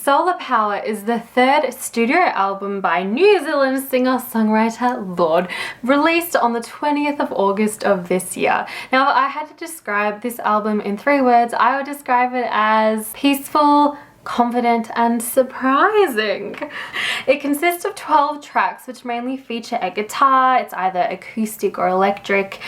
Solar Power is the third studio album by New Zealand singer-songwriter Lorde, released on the 20th of August of this year. Now, if I had to describe this album in 3 words, I would describe it as peaceful, confident and surprising. It consists of 12 tracks which mainly feature a guitar. It's either acoustic or electric,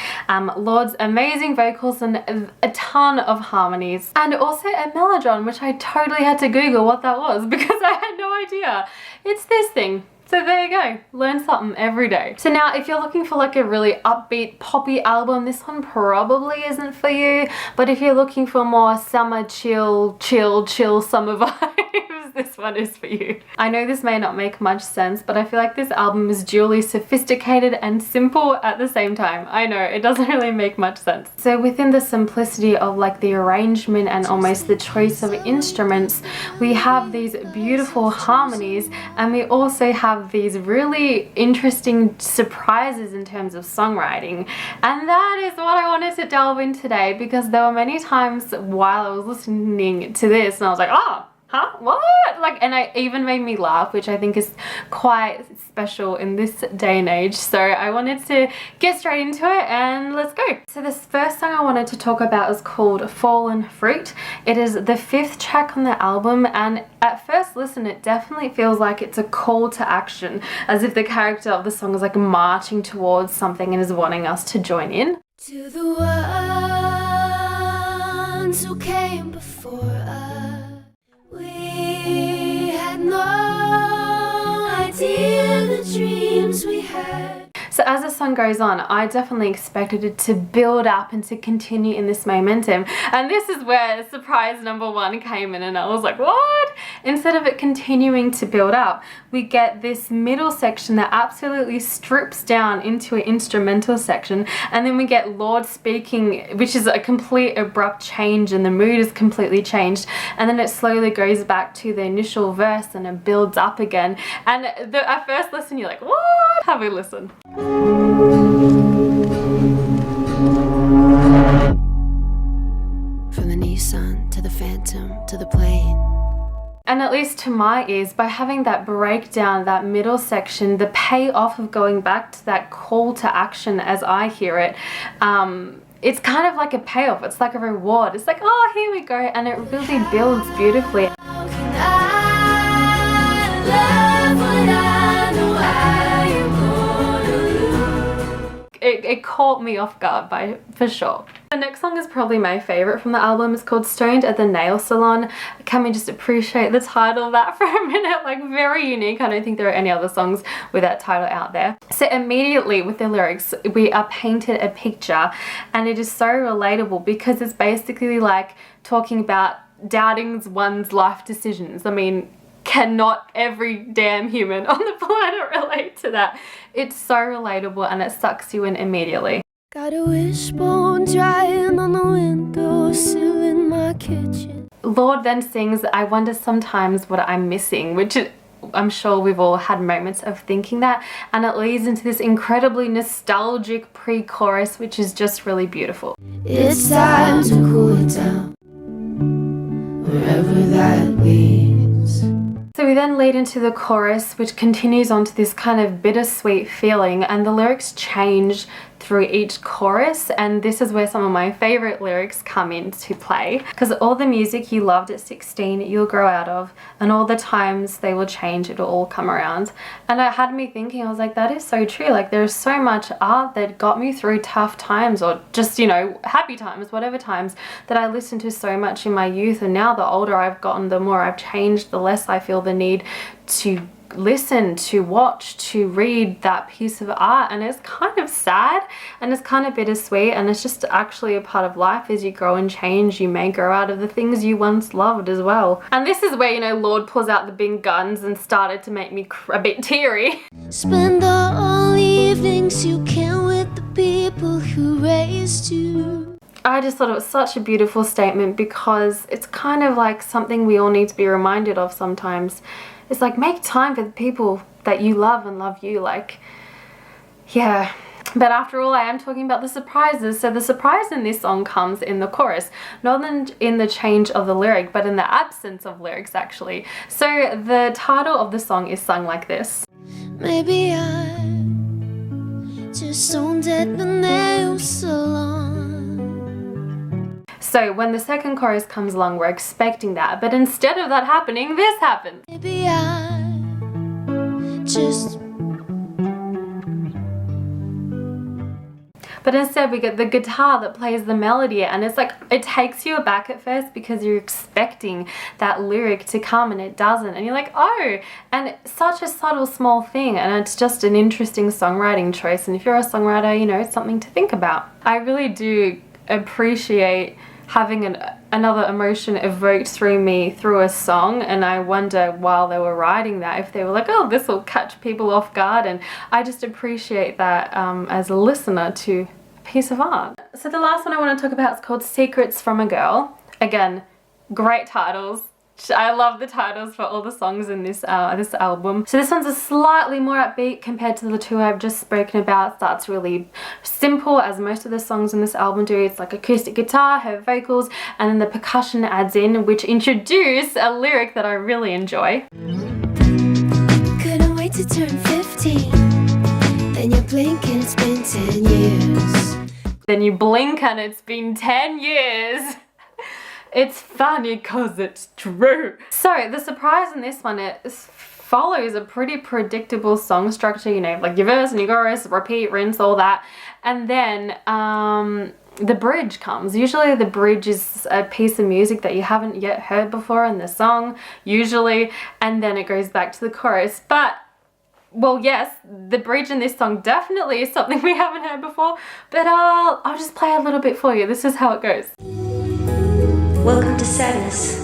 Lorde's amazing vocals and a ton of harmonies, and also a mellotron, which I totally had to Google what that was because I had no idea. It's this thing. So there you go, learn something every day. So now if you're looking for like a really upbeat poppy album, this one probably isn't for you. But if you're looking for more summer chill summer vibes, this one is for you. I know this may not make much sense, but I feel like this album is dually sophisticated and simple at the same time. I know, it doesn't really make much sense. So within the simplicity of like the arrangement and almost the choice of instruments, we have these beautiful harmonies, and we also have these really interesting surprises in terms of songwriting. And that is what I wanted to delve in today, because there were many times while I was listening to this and I was like, oh, huh? What? Like, and it even made me laugh, which I think is quite special in this day and age. So I wanted to get straight into it and let's go. So this first song I wanted to talk about is called Fallen Fruit. It is the 5th track on the album, and at first listen it definitely feels like it's a call to action, as if the character of the song is like marching towards something and is wanting us to join in. To the ones who came before us, we had no idea the dreams we had. So as the song goes on, I definitely expected it to build up and to continue in this momentum. And this is where surprise number 1 came in, and I was like, what? Instead of it continuing to build up, we get this middle section that absolutely strips down into an instrumental section, and then we get Lorde speaking, which is a complete abrupt change, and the mood is completely changed, and then it slowly goes back to the initial verse and it builds up again. And at first listen you're like, what? Have a listen. From the Nissan to the Phantom to the plane. And at least to my ears, by having that breakdown, that middle section, the payoff of going back to that call to action as I hear it, it's kind of like a payoff. It's like a reward. It's like, oh, here we go. And it really builds beautifully. How can I love when I know I am gonna lose? It caught me off guard for sure. The next song is probably my favorite from the album. It's called Stoned at the Nail Salon. Can we just appreciate the title of that for a minute? Like, very unique. I don't think there are any other songs with that title out there. So immediately with the lyrics, we are painted a picture, and it is so relatable because it's basically like talking about doubting one's life decisions. I mean, cannot every damn human on the planet relate to that? It's so relatable and it sucks you in immediately. Got a wishbone drying on the windowsill in my kitchen. Lorde then sings, I wonder sometimes what I'm missing, which I'm sure we've all had moments of thinking that, and it leads into this incredibly nostalgic pre-chorus, which is just really beautiful. It's time to cool it down, wherever that leads. So we then lead into the chorus, which continues on to this kind of bittersweet feeling, and the lyrics change through each chorus, and this is where some of my favorite lyrics come into play, because all the music you loved at 16 you'll grow out of, and all the times they will change, it'll all come around. And it had me thinking, I was like, that is so true. Like, there's so much art that got me through tough times, or just, you know, happy times, whatever times, that I listened to so much in my youth, and now the older I've gotten, the more I've changed, the less I feel the need to listen, to watch, to read that piece of art. And it's kind of sad and it's kind of bittersweet, and it's just actually a part of life. As you grow and change, you may grow out of the things you once loved as well. And this is where, you know, Lorde pulls out the big guns and started to make me a bit teary. Spend all evenings you can with the people who raised you. I just thought it was such a beautiful statement, because it's kind of like something we all need to be reminded of sometimes. It's like, make time for the people that you love and love you. Like, yeah, But after all, I am talking about the surprises. So the surprise in this song comes in the chorus, not in the change of the lyric, but in the absence of lyrics actually. So the title of the song is sung like this. Maybe I just don't at the nail salon. So when the second chorus comes along, we're expecting that, but instead of that happening, this happens. Maybe I just. But instead we get the guitar that plays the melody, and it's like, it takes you aback at first because you're expecting that lyric to come and it doesn't, and you're like, oh, and it's such a subtle small thing, and it's just an interesting songwriting choice. And if you're a songwriter, you know, it's something to think about. I really do appreciate having another emotion evoked through me through a song, and I wonder while they were writing that if they were like, oh, this will catch people off guard, and I just appreciate that as a listener to a piece of art. So the last one I want to talk about is called Secrets from a Girl. Again, great titles. I love the titles for all the songs in this this album. So this one's a slightly more upbeat compared to the two I've just spoken about. It starts really simple, as most of the songs in this album do. It's like acoustic guitar, her vocals, and then the percussion adds in, which introduce a lyric that I really enjoy. Couldn't wait to turn 15. Then you blink and it's been 10 years. Then you blink and it's been 10 years. It's funny cause it's true. So the surprise in this one, it follows a pretty predictable song structure, you know, like your verse and your chorus, repeat, rinse, all that. And then the bridge comes. Usually the bridge is a piece of music that you haven't yet heard before in the song, usually, and then it goes back to the chorus. But well, yes, the bridge in this song definitely is something we haven't heard before, but I'll just play a little bit for you. This is how it goes. Welcome to sadness.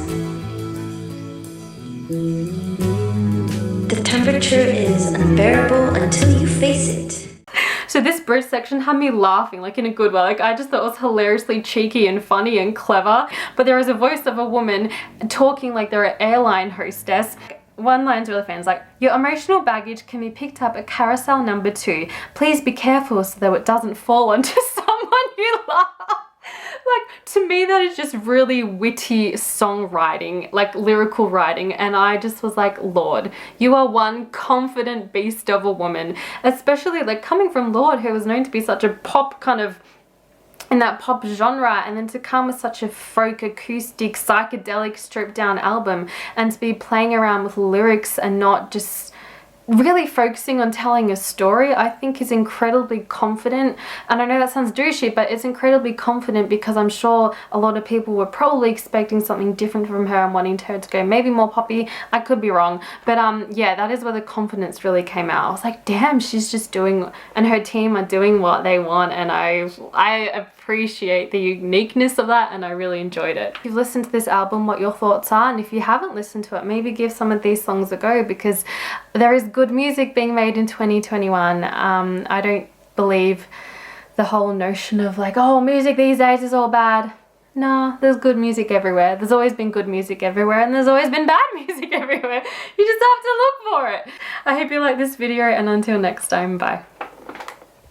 The temperature is unbearable until you face it. So this bridge section had me laughing, like in a good way. Like I just thought it was hilariously cheeky and funny and clever. But there is a voice of a woman talking like they're an airline hostess. One line's really famous, like, your emotional baggage can be picked up at carousel number 2. Please be careful so that it doesn't fall onto someone you love. Like, to me that is just really witty songwriting, like lyrical writing, and I just was like, Lord, you are one confident beast of a woman, especially like coming from Lorde, who was known to be such a pop kind of, in that pop genre, and then to come with such a folk, acoustic, psychedelic, stripped down album, and to be playing around with lyrics and not just really focusing on telling a story, I think is incredibly confident. And I know that sounds douchey, but it's incredibly confident because I'm sure a lot of people were probably expecting something different from her and wanting her to go maybe more poppy. I could be wrong, but yeah, that is where the confidence really came out. I was like, damn, she's just doing, and her team are doing what they want, and I appreciate the uniqueness of that, and I really enjoyed it. If you've listened to this album, what your thoughts are, and if you haven't listened to it, maybe give some of these songs a go, because there is good music being made in 2021. I don't believe the whole notion of like, oh, music these days is all bad. Nah, there's good music everywhere. There's always been good music everywhere, and there's always been bad music everywhere. You just have to look for it. I hope you like this video, and until next time, bye.